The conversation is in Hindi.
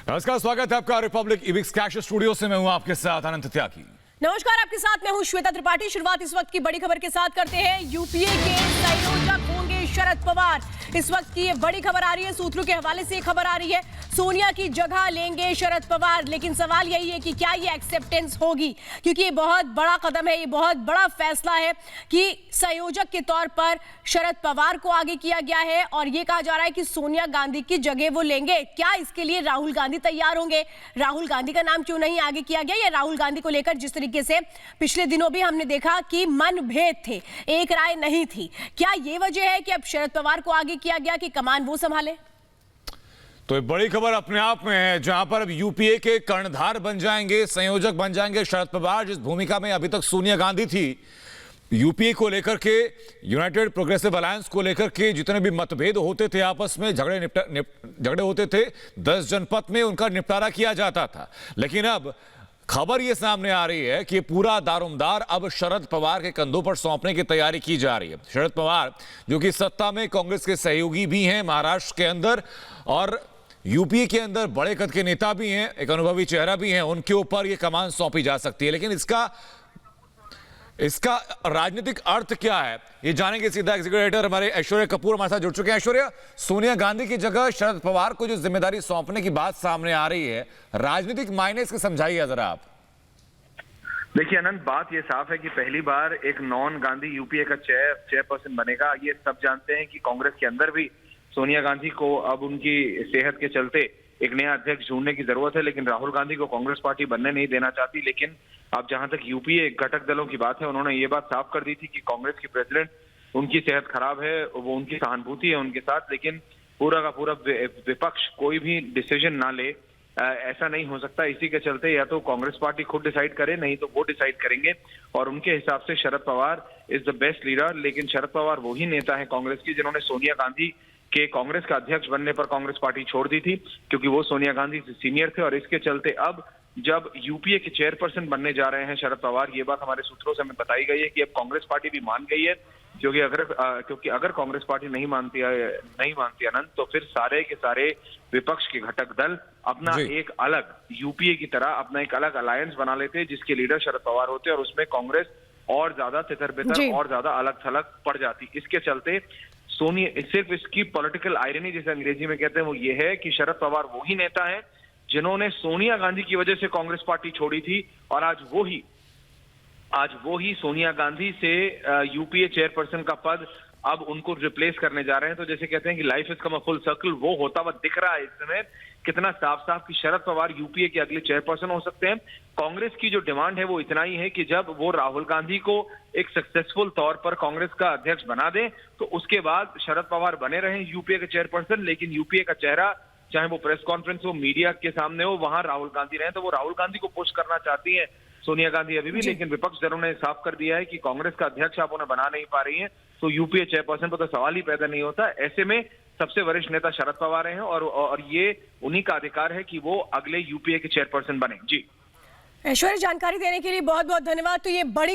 नमस्कार, स्वागत है आपका रिपब्लिक इविक्स कैश स्टूडियो से। मैं हूं आपके साथ अनंत त्यागी। नमस्कार, आपके साथ मैं हूं श्वेता त्रिपाठी। शुरुआत इस वक्त की बड़ी खबर के साथ करते हैं। यूपीए के संयोजक होंगे शरद पवार। इस वक्त की ये बड़ी खबर आ रही है, सूत्रों के हवाले से खबर आ रही है। सोनिया की जगह लेंगे शरद पवार, लेकिन सवाल यही है कि क्या ये एक्सेप्टेंस होगी, क्योंकि ये बहुत बड़ा कदम है, ये बहुत बड़ा फैसला है कि संयोजक के तौर पर शरद पवार को आगे किया गया है और ये कहा जा रहा है कि सोनिया गांधी की जगह वो लेंगे। क्या इसके लिए राहुल गांधी तैयार होंगे? राहुल गांधी का नाम क्यों नहीं आगे किया गया? या राहुल गांधी को लेकर जिस तरीके से पिछले दिनों भी हमने देखा कि मनभेद थे, एक राय नहीं थी, क्या ये वजह है कि अब शरद पवार को आगे किया गया कि कमान वो संभाले? तो एक बड़ी खबर अपने आप में है, जहां पर अब यूपीए के कर्णधार बन जाएंगे, संयोजक बन जाएंगे शरद पवार। जिस भूमिका में अभी तक सोनिया गांधी थी, यूपीए को लेकर के, यूनाइटेड प्रोग्रेसिव अलायंस को लेकर के जितने भी मतभेद होते थे, आपस में झगड़े होते थे, 10 जनपद में उनका निपटारा किया जाता था। लेकिन अब खबर यह सामने आ रही है कि पूरा दारोमदार अब शरद पवार के कंधों पर सौंपने की तैयारी की जा रही है। शरद पवार, जो कि सत्ता में कांग्रेस के सहयोगी भी हैं महाराष्ट्र के अंदर, और यूपीए के अंदर बड़े कद के नेता भी हैं, एक अनुभवी चेहरा भी हैं, उनके ऊपर यह कमान सौंपी जा सकती है। लेकिन इसका राजनीतिक अर्थ क्या है, ये जानेंगे। सीधा एग्जीक्यूटिव एडिटर हमारे ऐश्वर्या कपूर हमारे साथ जुड़ चुके हैं। ऐश्वर्या, सोनिया गांधी की जगह शरद पवार को जो जिम्मेदारी सौंपने की बात सामने आ रही है, राजनीतिक मायने इसके समझाइए जरा आप। देखिए अनंत, बात ये साफ है कि पहली बार एक नॉन गांधी यूपीए का चेयरपर्सन बनेगा। ये सब जानते हैं कि कांग्रेस के अंदर भी सोनिया गांधी को अब उनकी सेहत के चलते एक नया अध्यक्ष ढूंढने की जरूरत है, लेकिन राहुल गांधी को कांग्रेस पार्टी बनने नहीं देना चाहती। लेकिन अब जहां तक यूपीए घटक दलों की बात है, उन्होंने ये बात साफ कर दी थी कि कांग्रेस की प्रेसिडेंट, उनकी सेहत खराब है, वो उनकी सहानुभूति है उनके साथ, लेकिन पूरा का पूरा विपक्ष कोई भी डिसीजन ना ले, ऐसा नहीं हो सकता। इसी के चलते या तो कांग्रेस पार्टी खुद डिसाइड करे, नहीं तो वो डिसाइड करेंगे, और उनके हिसाब से Sharad Pawar is the best leader. लेकिन शरद पवार वही नेता है कांग्रेस की जिन्होंने सोनिया गांधी के कांग्रेस का अध्यक्ष बनने पर कांग्रेस पार्टी छोड़ दी थी, क्योंकि वो सोनिया गांधी से सीनियर थे। और इसके चलते अब जब यूपीए के चेयरपर्सन बनने जा रहे हैं शरद पवार, ये बात हमारे सूत्रों से हमें बताई गई है कि अब कांग्रेस पार्टी भी मान गई है, क्योंकि अगर कांग्रेस पार्टी नहीं मानती अनंत, तो फिर सारे के सारे विपक्ष के घटक दल अपना एक अलग यूपीए की तरह अपना एक अलग अलायंस बना लेते, जिसके लीडर शरद पवार होते, और उसमें कांग्रेस और ज्यादा तितर-बितर और ज्यादा अलग थलग पड़ जाती। इसके चलते सोनिया, सिर्फ इसकी पॉलिटिकल आयरनी जिसे अंग्रेजी में कहते हैं, वो ये है कि शरद पवार वही नेता है जिन्होंने सोनिया गांधी की वजह से कांग्रेस पार्टी छोड़ी थी, और आज वो ही सोनिया गांधी से यूपीए चेयरपर्सन का पद अब उनको रिप्लेस करने जा रहे हैं। तो जैसे कहते हैं कि life is come a full circle, वो होता हुआ दिख रहा है इस समय। कितना साफ साफ कि शरद पवार यूपीए के अगले चेयरपर्सन हो सकते हैं। कांग्रेस की जो डिमांड है वो इतना ही है कि जब वो राहुल गांधी को एक सक्सेसफुल तौर पर कांग्रेस का अध्यक्ष बना दे, तो उसके बाद शरद पवार बने रहे यूपीए के चेयरपर्सन, लेकिन यूपीए का चेहरा, चाहे वो प्रेस कॉन्फ्रेंस हो, मीडिया के सामने हो, वहां राहुल गांधी रहे। तो वो राहुल गांधी को पुश करना चाहती है सोनिया गांधी अभी भी, लेकिन विपक्ष दलों ने साफ कर दिया है कि कांग्रेस का अध्यक्ष आप उन्हें बना नहीं पा रही हैं, तो यूपीए चेयरपर्सन पर तो सवाल ही पैदा नहीं होता। ऐसे में सबसे वरिष्ठ नेता शरद पवार हैं, और ये उन्हीं का अधिकार है कि वो अगले यूपीए के चेयरपर्सन बने। जी ऐश्वर्या, जानकारी देने के लिए बहुत बहुत धन्यवाद। तो ये बड़ी